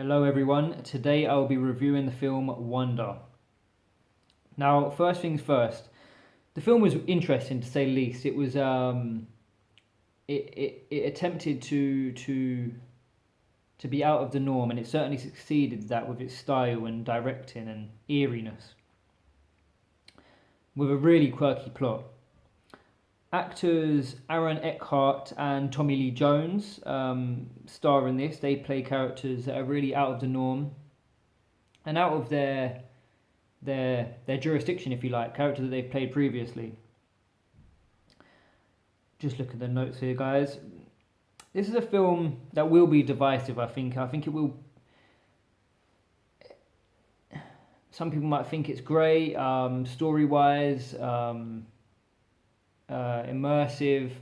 Hello everyone, today I'll be reviewing the film Wonder. Now, first things first, the film was interesting to say the least. It was it attempted to be out of the norm, and it certainly succeeded that with its style and directing and eeriness, with a really quirky plot. Actors Arron, Eckhart and Tommy Lee Jones star in this. They play characters that are really out of the norm and out of their jurisdiction, if you like, characters that they've played previously. Just look at the notes here, guys. This is a film that will be divisive, I think. I think it will. Some people might think it's great, story-wise, immersive.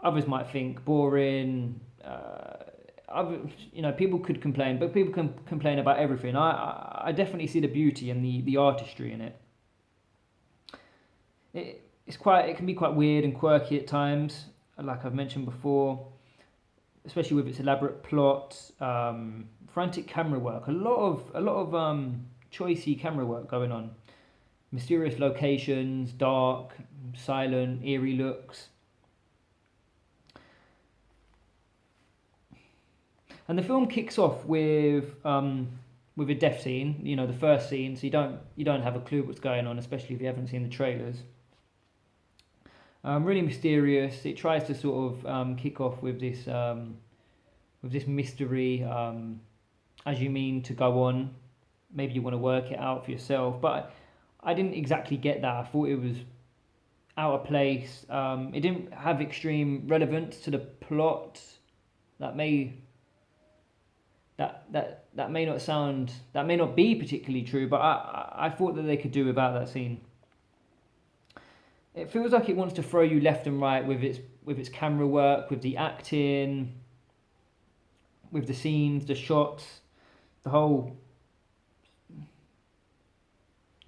Others might think boring. People could complain, but people can complain about everything. I definitely see the beauty and the artistry in it. It can be quite weird and quirky at times, like I've mentioned before, especially with its elaborate plot, frantic camera work, a lot of choicey camera work going on, mysterious locations, dark, silent, eerie looks. And the film kicks off with a death scene. You know, the first scene, so you don't have a clue what's going on, especially if you haven't seen the trailers. Really mysterious. It tries to sort of kick off with this mystery. As you mean to go on, maybe you want to work it out for yourself. But I didn't exactly get that. I thought it was out of place. It didn't have extreme relevance to the plot. That may not be particularly true, but I thought that they could do without that scene. It feels like it wants to throw you left and right with its camera work, with the acting, with the scenes, the shots, the whole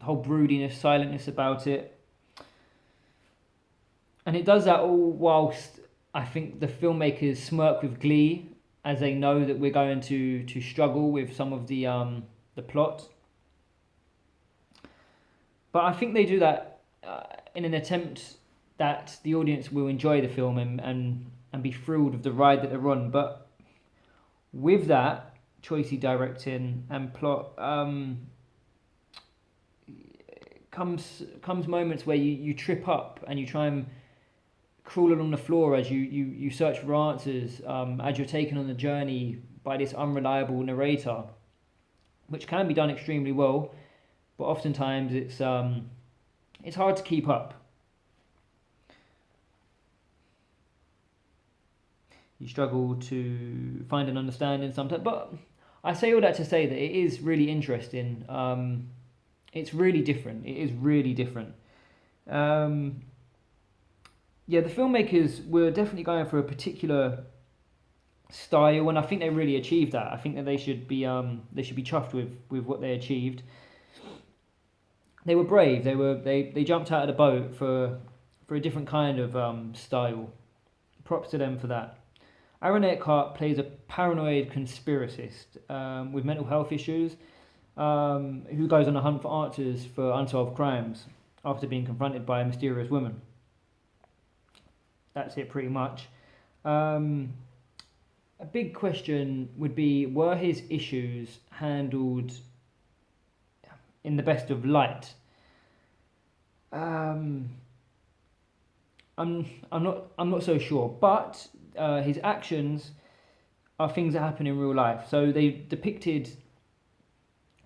broodiness, silentness about it. And it does that all whilst I think the filmmakers smirk with glee as they know that we're going to struggle with some of the plot. But I think they do that in an attempt that the audience will enjoy the film and be thrilled with the ride that they're on. But with that choicey directing and plot, comes moments where you trip up and you try and crawl along the floor as you search for answers, as you're taken on the journey by this unreliable narrator, which can be done extremely well, but oftentimes it's hard to keep up. You struggle to find an understanding sometimes, but I say all that to say that it is really interesting. It's really different. It is really different. Yeah, the filmmakers were definitely going for a particular style, and I think they really achieved that. I think that they should be chuffed with what they achieved. They were brave. They jumped out of the boat for a different kind of style. Props to them for that. Arron Eckhart plays a paranoid conspiracist with mental health issues, who goes on a hunt for answers for unsolved crimes after being confronted by a mysterious woman. That's it pretty much. A big question would be, were his issues handled in the best of light? I'm not so sure, but his actions are things that happen in real life. So they depicted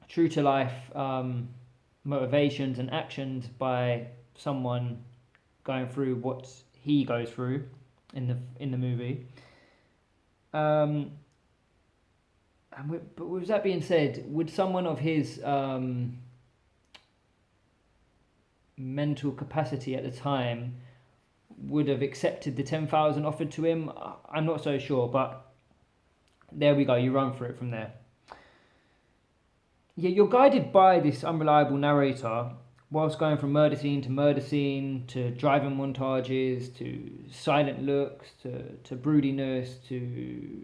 true to life motivations and actions by someone going through what he goes through in the movie. But with that being said, would someone of his mental capacity at the time would have accepted the 10,000 offered to him? I'm not so sure, but there we go. You run for it from there. Yeah, you're guided by this unreliable narrator whilst going from murder scene to driving montages, to silent looks, to broodiness, to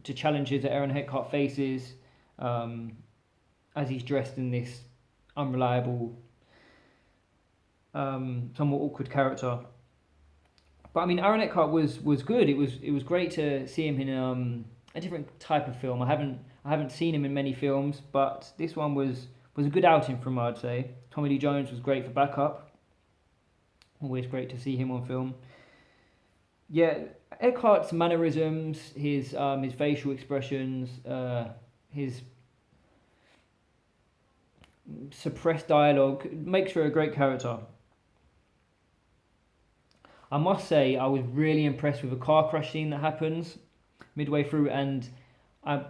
to challenges that Aaron Eckhart faces, as he's dressed in this unreliable, somewhat awkward character. But I mean, Aaron Eckhart was good. It was great to see him in a different type of film. I haven't seen him in many films, but this one was a good outing from him, I'd say. Tommy Lee Jones was great for backup. Always great to see him on film. Yeah, Eckhart's mannerisms, his facial expressions, his suppressed dialogue makes for a great character. I must say, I was really impressed with the car crash scene that happens midway through, and I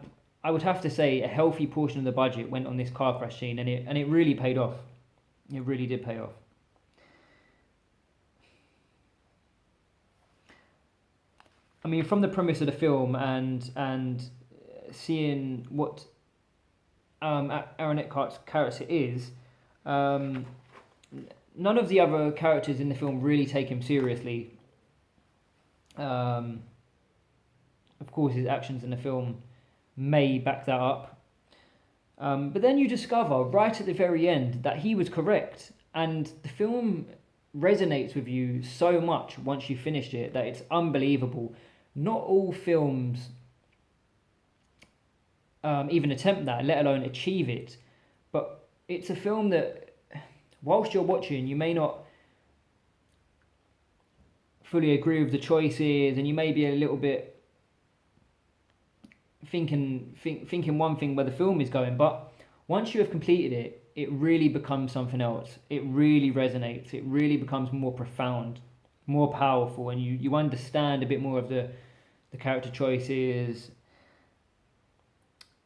would have to say a healthy portion of the budget went on this car crash scene, and it really paid off. It really did pay off. I mean, from the premise of the film and seeing what Aaron Eckhart's character is, none of the other characters in the film really take him seriously. Of course, his actions in the film may back that up. But then you discover right at the very end that he was correct, and the film resonates with you so much once you finished it that it's unbelievable. Not all films even attempt that, let alone achieve it. But it's a film that, whilst you're watching, you may not fully agree with the choices, and you may be a little bit thinking one thing where the film is going, but once you have completed it, it really becomes something else. It really resonates. It really becomes more profound, more powerful, and you understand a bit more of the character choices.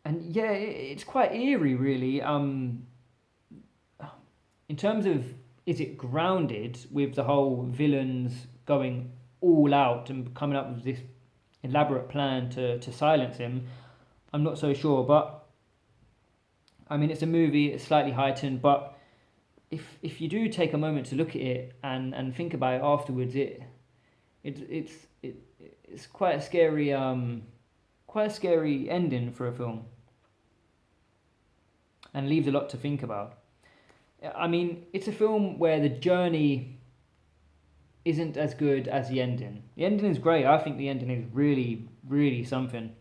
And yeah, it's quite eerie, really. In terms of, is it grounded with the whole villains going all out and coming up with this elaborate plan to silence him? I'm not so sure, but I mean, it's a movie, it's slightly heightened, but if you do take a moment to look at it and think about it afterwards, it's quite a scary ending for a film, and leaves a lot to think about. I mean, it's a film where the journey isn't as good as the ending. The ending is great. I think the ending is really, really something.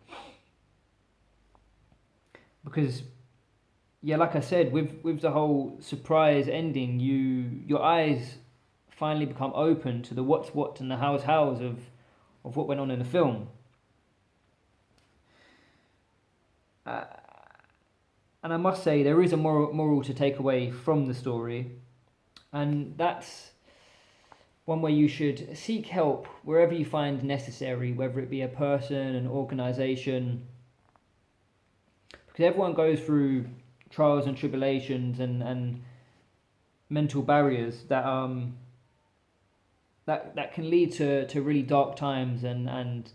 Because, yeah, like I said, with the whole surprise ending, your eyes finally become open to the what's what and the how's of what went on in the film. And I must say, there is a moral to take away from the story, and that's one where you should seek help wherever you find necessary, whether it be a person, an organisation, because everyone goes through trials and tribulations and mental barriers that can lead to really dark times, and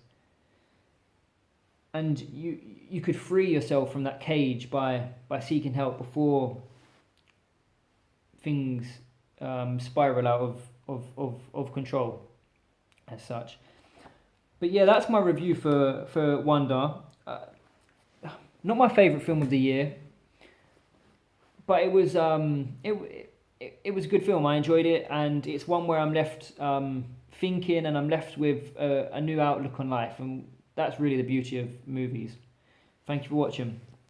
you could free yourself from that cage by seeking help before things spiral out of control as such. But yeah, that's my review for Wonder. Not my favourite film of the year, but it was it was a good film. I enjoyed it, and it's one where I'm left thinking, and I'm left with a new outlook on life, and that's really the beauty of movies. Thank you for watching.